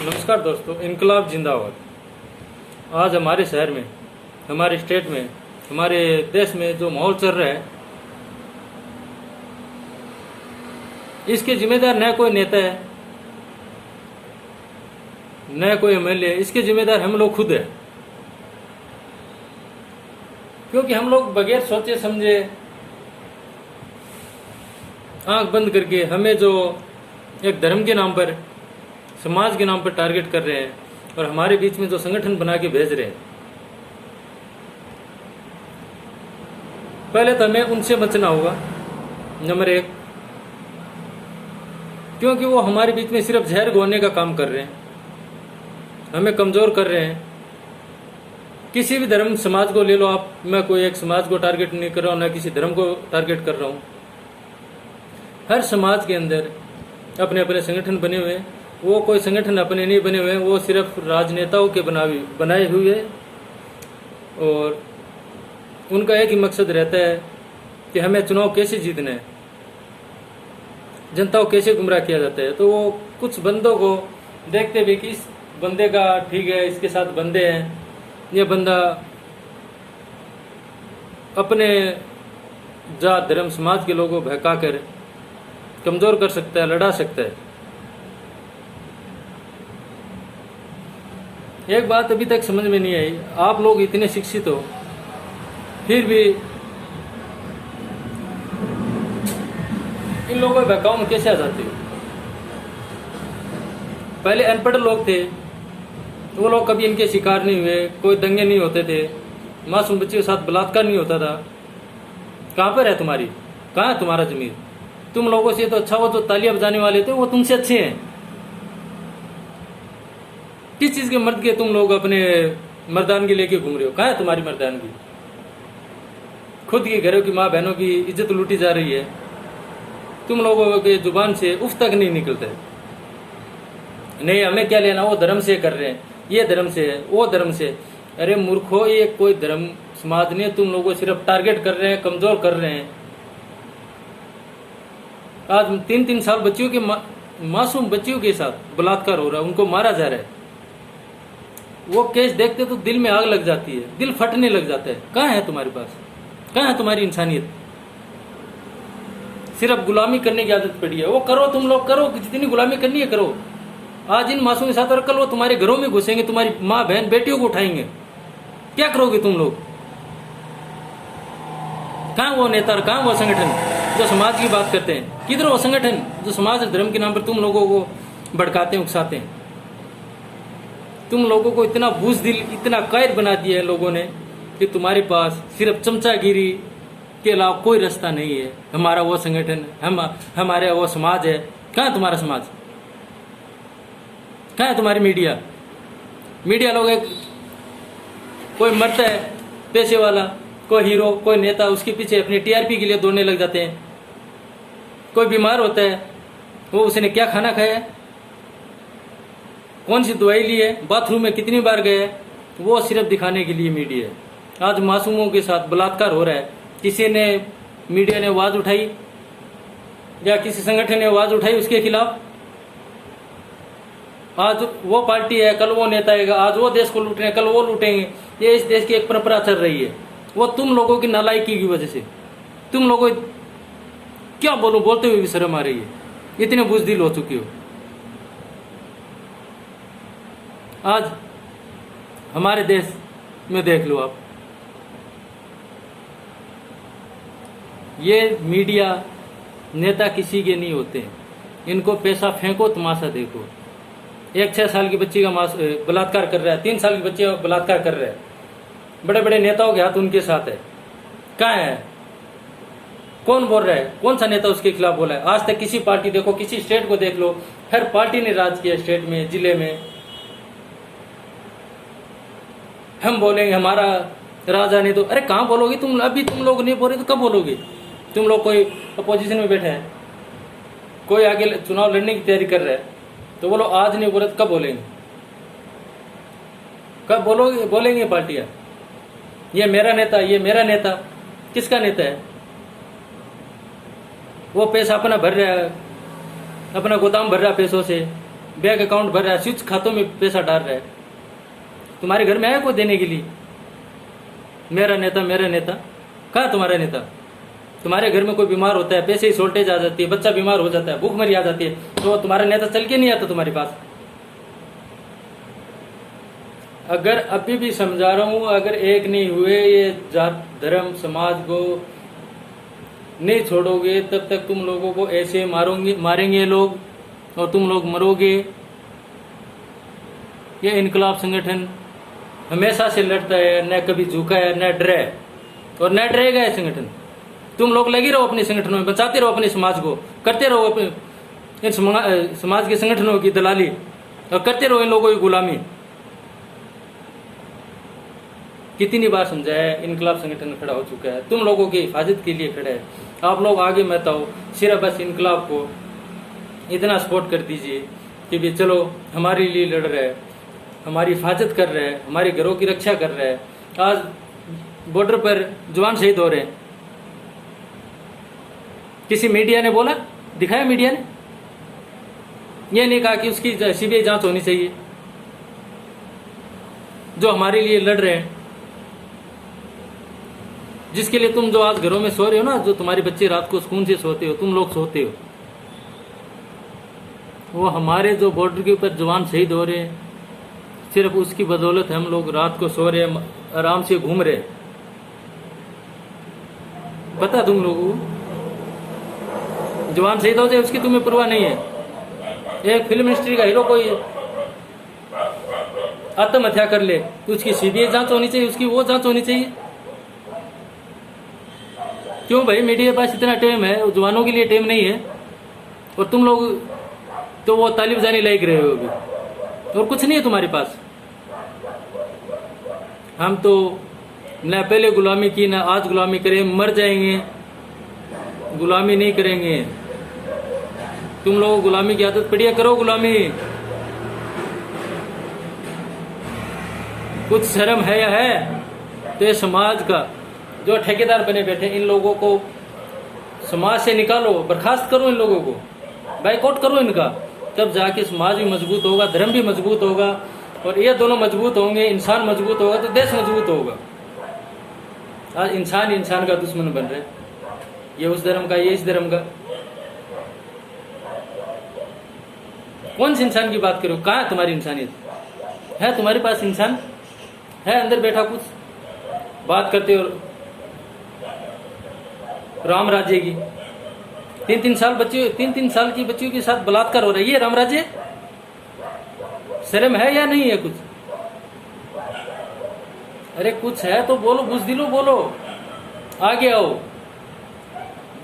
नमस्कार दोस्तों, इनकलाब जिंदाबाद। आज हमारे शहर में, हमारे स्टेट में, हमारे देश में जो माहौल चल रहा है, इसके जिम्मेदार न कोई नेता है, न कोई एमएलए। इसके जिम्मेदार हम लोग खुद है, क्योंकि हम लोग बगैर सोचे समझे, आंख बंद करके हमें जो एक धर्म के नाम पर, समाज के नाम पर टारगेट कर रहे हैं और हमारे बीच में जो संगठन बना के भेज रहे हैं। पहले तो हमें उनसे बचना होगा, नंबर एक, क्योंकि वो हमारे बीच में सिर्फ जहर घोलने का काम कर रहे हैं, हमें कमजोर कर रहे हैं। किसी भी धर्म समाज को ले लो आप, मैं कोई एक समाज को टारगेट नहीं कर रहा हूं, ना किसी धर्म को टारगेट कर रहा हूं। हर समाज के अंदर अपने अपने संगठन बने हुए हैं। वो कोई संगठन अपने नहीं बने हुए हैं, वो सिर्फ राजनेताओं के बनाए हुए, और उनका एक ही मकसद रहता है कि हमें चुनाव कैसे जीतना है, जनता को कैसे गुमराह किया जाता है। तो वो कुछ बंदों को देखते हुए कि इस बंदे का ठीक है, इसके साथ बंदे हैं, ये बंदा अपने जात धर्म समाज के लोगों को बहका कर कमजोर कर सकता है, लड़ा सकता है। एक बात अभी तक समझ में नहीं आई, आप लोग इतने शिक्षित हो, फिर भी इन लोगों के बहकाव में कैसे आ जाते हो। पहले अनपढ़ लोग थे, वो लोग कभी इनके शिकार नहीं हुए, कोई दंगे नहीं होते थे, मासूम बच्चे के साथ बलात्कार नहीं होता था। कहाँ पर है तुम्हारी, कहाँ है तुम्हारा जमीर? तुम लोगों से तो अच्छा, वो जो तालियां बजाने वाले थे वो तुमसे अच्छे हैं। किस चीज के मर्द के तुम लोग अपने मर्दानगी लेके घूम रहे हो? कहाँ है तुम्हारी मर्दानगी? खुद के घरों की माँ बहनों की इज्जत लूटी जा रही है, तुम लोगों के जुबान से उफ तक नहीं निकलता है। नहीं, हमें क्या लेना, वो धर्म से कर रहे हैं, ये धर्म से है, वो धर्म से। अरे मूर्खो, ये कोई धर्म समाज ने तुम लोगों को सिर्फ टारगेट कर रहे हैं, कमजोर कर रहे हैं। आज 3-3 साल बच्चियों के मासूम बच्चियों के साथ बलात्कार हो रहा है, उनको मारा जा रहा है। वो केस देखते तो दिल में आग लग जाती है, दिल फटने लग जाता है। कहाँ है तुम्हारे पास, कहाँ है तुम्हारी इंसानियत? सिर्फ गुलामी करने की आदत पड़ी है। वो करो, तुम लोग करो, जितनी गुलामी करनी है करो। आज इन मासूम के साथ, और कल वो तुम्हारे घरों में घुसेंगे, तुम्हारी माँ बहन बेटियों को उठाएंगे। क्या करोगे तुम लोग? कहाँ वो नेता, कहाँ वो संगठन जो समाज की बात करते हैं? किधर वो संगठन जो समाज और धर्म के नाम पर तुम लोगों को भड़काते हैं, उकसाते हैं? तुम लोगों को इतना बुज़दिल, इतना कायर बना दिया है लोगों ने कि तुम्हारे पास सिर्फ चमचागिरी के अलावा कोई रास्ता नहीं है। हमारा वो संगठन, हमारे वो समाज है। कहाँ है तुम्हारा समाज? कहाँ है तुम्हारी मीडिया? मीडिया लोग एक, कोई मरता है पैसे वाला, कोई हीरो, कोई नेता, उसके पीछे अपनी टीआरपी के लिए दौड़ने लग जाते हैं। कोई बीमार होता है, वो उसने क्या खाना खाया है, कौन सी दवाई ली है, बाथरूम में कितनी बार गए, वो सिर्फ दिखाने के लिए मीडिया है। आज मासूमों के साथ बलात्कार हो रहा है, किसी ने, मीडिया ने आवाज उठाई या किसी संगठन ने आवाज उठाई उसके खिलाफ? आज वो पार्टी है, कल वो नेता है, आज वो देश को लूट रहे हैं, कल वो लूटेंगे। ये इस देश की एक परंपरा चल रही है। वो तुम लोगों की नालायकी की वजह से, तुम लोगों क्या बोलते हुए भी शर्म आ रही है, इतने बुज़दिल हो चुके हो। आज हमारे देश में देख लो आप, ये मीडिया नेता किसी के नहीं होते। इनको पैसा फेंको, तमाशा देखो। एक 6 साल की बच्ची का बलात्कार कर रहा है, 3 साल की बच्ची का बलात्कार कर रहा है, बड़े बड़े नेताओं के हाथ उनके साथ है। कहाँ है? कौन बोल रहा है? कौन सा नेता उसके खिलाफ बोला है? आज तक किसी पार्टी, देखो किसी स्टेट को देख लो, हर पार्टी ने राज किया स्टेट में, जिले में। हम बोलेंगे हमारा राजा नहीं, तो अरे कहाँ बोलोगे तुम? अभी तुम लोग नहीं बोल रहे तो कब बोलोगे? तुम लोग कोई अपोजिशन में बैठे हैं, कोई आगे चुनाव लड़ने की तैयारी कर रहा है, तो बोलो आज नहीं बोले तो कब बोलेंगे? कब बोलोगे? बोलेंगे पार्टियां ये मेरा नेता, ये मेरा नेता। किसका नेता है? वो पैसा अपना भर रहा है, अपना गोदाम भर रहा है पैसों से, बैंक अकाउंट भर रहा है, स्विच खातों में पैसा डाल रहा है। तुम्हारे घर में आया कोई देने के लिए? मेरा नेता, मेरा नेता, कहाँ तुम्हारा नेता? तुम्हारे घर में कोई बीमार होता है, पैसे की शॉर्टेज आ जाती है, बच्चा बीमार हो जाता है, भूखमरी आ जाती है, तो तुम्हारा नेता चल के नहीं आता तुम्हारे पास। अगर अभी भी समझा रहा हूं, अगर एक नहीं हुए ये जात धर्म समाज को नहीं छोड़ोगे, तब तक तुम लोगों को ऐसे मारेंगे लोग और तुम लोग मरोगे। ये इनकलाब संगठन हमेशा से लड़ता है, न कभी झुका है, न डरा है और न डरेगा ये संगठन। तुम लोग लगे रहो अपने संगठनों में, बचाते रहो अपने समाज को, करते रहो अपने इन समाज के संगठनों की दलाली और करते रहो इन लोगों की गुलामी। कितनी बार समझाया, इनकलाब संगठन खड़ा हो चुका है, तुम लोगों की हिफाजत के लिए खड़ा है। आप लोग आगे मत आओ, सिर्फ बस इनकलाब को इतना सपोर्ट कर दीजिए कि भी चलो हमारे लिए लड़ रहा है, हमारी हिफाजत कर रहा है, हमारे घरों की रक्षा कर रहा है। आज बॉर्डर पर जवान शहीद हो रहे हैं, किसी मीडिया ने बोला, दिखाया मीडिया ने? यह नहीं कहा कि उसकी सीबीआई जांच होनी चाहिए। जो हमारे लिए लड़ रहे हैं, जिसके लिए तुम जो आज घरों में सो रहे हो ना, जो तुम्हारे बच्चे रात को सुकून से सोते हो, तुम लोग सोते हो, वो हमारे जो बॉर्डर के ऊपर जवान शहीद हो रहे हैं, सिर्फ उसकी बदौलत हम लोग रात को सो रहे हैं, आराम से घूम रहे हैं। पता तुम लोगों को? जवान शहीद हो जाए उसकी तुम्हें परवाह नहीं है। एक फिल्म इंडस्ट्री का हीरो कोई आत्महत्या कर ले तो उसकी सीबीआई जांच होनी चाहिए, उसकी वो जांच होनी चाहिए। क्यों भाई? मीडिया के पास इतना टाइम है, जवानों के लिए टाइम नहीं है, और तुम लोग तो वो ताली बजाने लायक रहे हो अभी, और कुछ नहीं है तुम्हारे पास। हम तो न पहले गुलामी की, न आज गुलामी करें, मर जाएंगे, गुलामी नहीं करेंगे। तुम लोगों को गुलामी की आदत पड़ी है, करो गुलामी। कुछ शर्म है या है? तो ये समाज का जो ठेकेदार बने बैठे, इन लोगों को समाज से निकालो, बर्खास्त करो इन लोगों को, बाइकआउट करो इनका। तब जाके समाज भी मजबूत होगा, धर्म भी मजबूत होगा, और ये दोनों मजबूत होंगे, इंसान मजबूत होगा तो देश मजबूत होगा। आज इंसान इंसान का दुश्मन बन रहे, ये उस धर्म का, ये इस धर्म का। कौन से इंसान की बात करो? कहाँ है तुम्हारी इंसानियत? है तुम्हारे पास इंसान? है अंदर बैठा कुछ? बात करते हो राम राज्य की, 3-3 साल बच्चे, 3-3 साल की बच्चियों के साथ बलात्कार हो रहा है, ये राम राज्य? शर्म है या नहीं है कुछ? अरे कुछ है तो बोलो, बुज़दिलो बोलो, आगे आओ।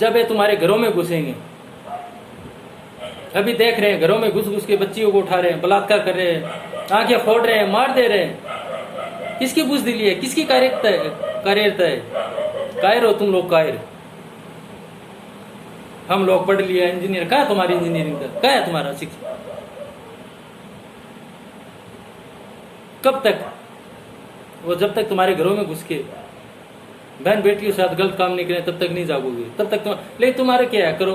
जब ये तुम्हारे घरों में घुसेंगे, अभी देख रहे हैं घरों में घुस घुस के बच्चियों को उठा रहे हैं, बलात्कार कर रहे हैं, आंखें फोड़ रहे हैं, मार दे रहे हैं। किसकी बुज़दिली है? किसकी कायरता है? कायर हो तुम लोग, कायर। हम लोग पढ़ लिया, इंजीनियर। कहाँ है तुम्हारी इंजीनियरिंग का? कहाँ है तुम्हारा शिक्षा? कब तक? वो जब तक तुम्हारे घरों में घुस के बहन बेटियों के साथ गलत काम नहीं करें, तब तक नहीं जागोगे। तब तक लेकिन तुम्हारा क्या है? करो।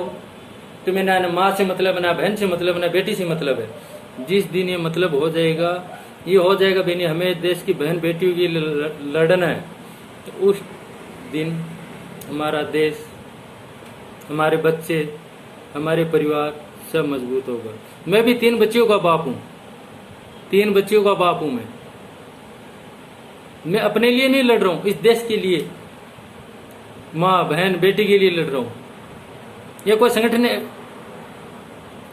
तुम्हें ना माँ से मतलब है, ना बहन से मतलब है, ना बेटी से मतलब है। जिस दिन ये मतलब हो जाएगा, ये हो जाएगा बेनी हमें देश की बहन बेटियों की लड़ना है, तो उस दिन हमारा देश, हमारे बच्चे, हमारे परिवार सब मजबूत होगा। मैं भी 3 बच्चियों का बाप हूँ, 3 बच्चियों का बाप हूँ। मैं अपने लिए नहीं लड़ रहा हूँ, इस देश के लिए, माँ बहन बेटी के लिए लड़ रहा हूँ। ये कोई संगठन है,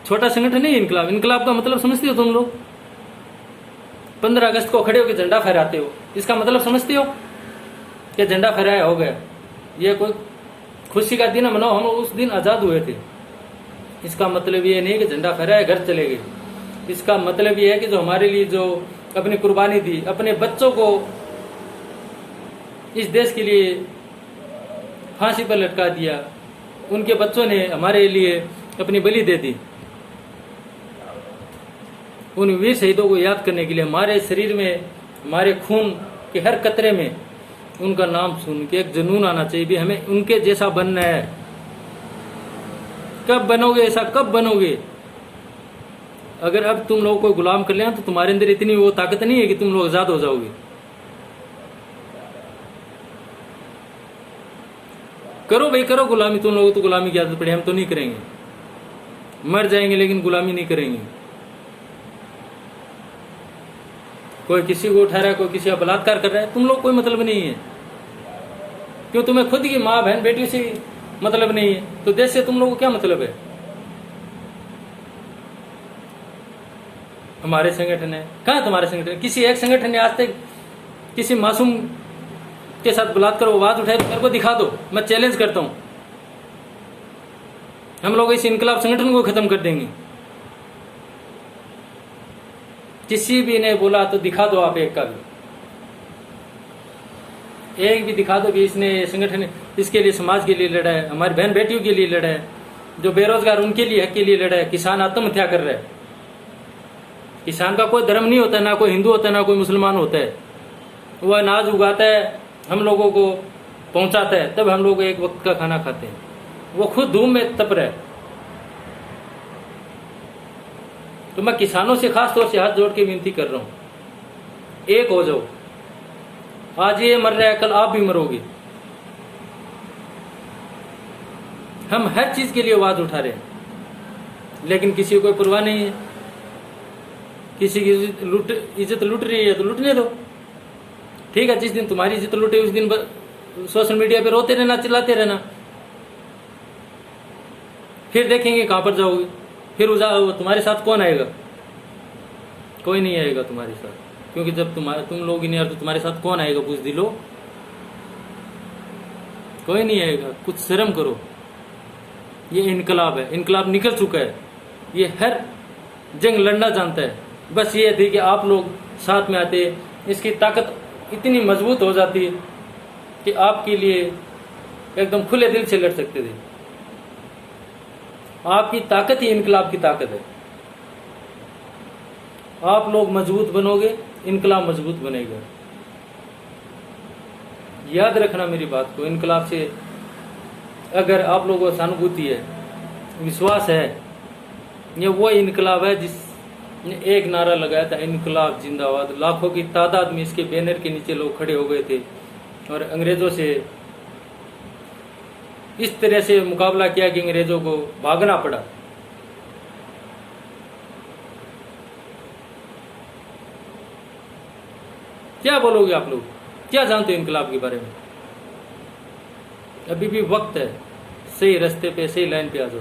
छोटा संगठन नहीं। इनकलाब, इनकलाब का मतलब समझते हो तुम लोग? 15 अगस्त को खड़े होकर झंडा फहराते हो, इसका मतलब समझते हो कि झंडा फहराया हो गया? ये कोई खुशी का दिन मनाओ, हम उस दिन आजाद हुए थे। इसका मतलब ये नहीं कि झंडा फहराया घर चले गए। इसका मतलब ये है कि जो हमारे लिए जो अपनी कुर्बानी दी, अपने बच्चों को इस देश के लिए फांसी पर लटका दिया, उनके बच्चों ने हमारे लिए अपनी बलि दे दी। उन वीर शहीदों को याद करने के लिए हमारे शरीर में, हमारे खून के हर कतरे में उनका नाम सुन के एक जुनून आना चाहिए भी हमें उनके जैसा बनना है। कब बनोगे ऐसा? कब बनोगे? अगर अब तुम लोगों को गुलाम कर लिया तो तुम्हारे अंदर इतनी वो ताकत नहीं है कि तुम लोग आजाद हो जाओगे। करो भाई करो गुलामी, तुम लोगों तो गुलामी की आदत पड़ी, हम तो नहीं करेंगे, मर जाएंगे लेकिन गुलामी नहीं करेंगे। कोई किसी को उठा रहा है, कोई किसी का बलात्कार कर रहा है, तुम लोग कोई मतलब नहीं है। क्यों, तुम्हें खुद की माँ बहन बेटियों से मतलब नहीं है तो देश से तुम लोगों को क्या मतलब है? हमारे संगठन है, कहाँ तुम्हारे संगठन? किसी एक संगठन ने आज तक किसी मासूम के साथ बलात्कार आवाज उठाए तो मेरे को दिखा दो, मैं चैलेंज करता हूं। हम लोग इस इनकलाब संगठन को खत्म कर देंगे। किसी भी ने बोला तो दिखा दो आप एक का भी, एक भी दिखा दो कि इसने संगठन इसके लिए समाज के लिए लड़ा है, हमारी बहन बेटियों के लिए लड़ा है, जो बेरोजगार उनके लिए हक के लिए लड़ा है। किसान आत्महत्या कर रहा है। किसान का कोई धर्म नहीं होता, ना कोई हिंदू होता है ना कोई मुसलमान होता है। वो अनाज उगाता है, हम लोगों को पहुंचाता है, तब हम लोग एक वक्त का खाना खाते हैं। वो खुद धूम में तप रहा है। तो मैं किसानों से खास तौर से हाथ जोड़ के विनती कर रहा हूं, एक हो जाओ। आज ये मर रहा है, कल आप भी मरोगे। हम हर चीज के लिए आवाज उठा रहे हैं, लेकिन किसी को कोई परवाह नहीं है। किसी की इज्जत लूट रही है तो लूटने दो, ठीक है। जिस दिन तुम्हारी इज्जत लूटे उस दिन सोशल मीडिया पे रोते रहना, चिल्लाते रहना, फिर देखेंगे कहां पर जाओगे। फिर तुम्हारे साथ कौन आएगा? कोई नहीं आएगा तुम्हारे साथ, क्योंकि जब तुम लोग ही नहीं तो तुम्हारे साथ कौन आएगा? पूछ दिलो, कोई नहीं आएगा। कुछ शर्म करो। ये इनकलाब है, इनकलाब निकल चुका है। ये हर जंग लड़ना जानता है। बस ये थी कि आप लोग साथ में आते, इसकी ताकत इतनी मजबूत हो जाती है कि आपके लिए एकदम खुले दिल से लड़ सकते थे। आपकी ताकत ही इनकलाब की ताकत है। आप लोग मजबूत बनोगे, इनकलाब मजबूत बनेगा। याद रखना मेरी बात को। इनकलाब से अगर आप लोगों को सहानुभूति है, विश्वास है, ये वो इनकलाब है जिसने एक नारा लगाया था, इनकलाब जिंदाबाद। लाखों की तादाद में इसके बैनर के नीचे लोग खड़े हो गए थे और अंग्रेजों से इस तरह से मुकाबला किया कि अंग्रेजों को भागना पड़ा। क्या बोलोगे आप लोग? क्या जानते हो इनकलाब के बारे में? अभी भी वक्त है, सही रास्ते पे, सही लाइन पे आ जाओ।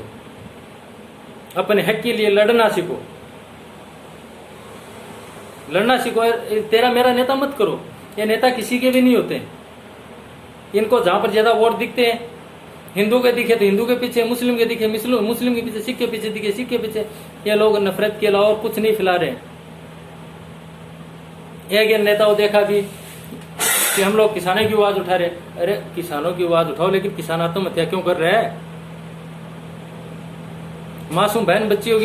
अपने हक के लिए लड़ना सीखो, लड़ना सीखो। तेरा मेरा नेता मत करो। ये नेता किसी के भी नहीं होते। इनको जहां पर ज्यादा वोट दिखते हैं, हिंदू के दिखे तो हिंदू के पीछे, मुस्लिम के दिखे मुस्लिम के पीछे, सिख के पीछे दिखे सिख के पीछे। ये लोग नफरत के अलावा और कुछ नहीं फैला रहे हैं। एक नेताओं देखा भी कि हम लोग किसानों की आवाज उठा रहे। अरे किसानों की आवाज उठाओ, लेकिन किसान आत्महत्या क्यों कर रहे हैं? मासूम बच्चियों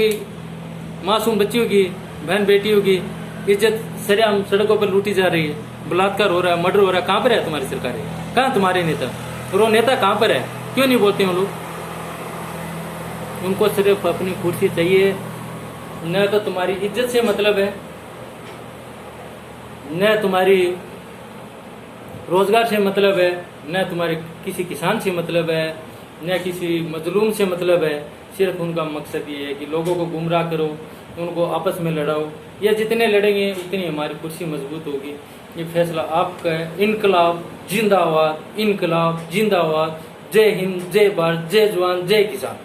की बहन बेटियों की इज्जत सरेआम सड़कों पर लूटी जा रही है, बलात्कार हो रहा है, मर्डर हो रहा है। कहां पर है तुम्हारी सरकारें? कहां तुम्हारे नेता? और वो नेता कहां पर है? क्यों नहीं बोलते हैं लोग? उनको सिर्फ अपनी कुर्सी चाहिए, न तो तुम्हारी इज्जत से मतलब है, न तुम्हारी रोजगार से मतलब है, न तुम्हारे किसी किसान से मतलब है, न किसी मजलूम से मतलब है। सिर्फ उनका मकसद ये है कि लोगों को गुमराह करो, उनको आपस में लड़ाओ। ये जितने लड़ेंगे उतनी हमारी कुर्सी मजबूत होगी। ये फैसला आपका है। इनकलाब जिंदाबाद, इनकलाब जिंदाबाद। जय हिंद, जय भारत, जय जवान, जय किसान।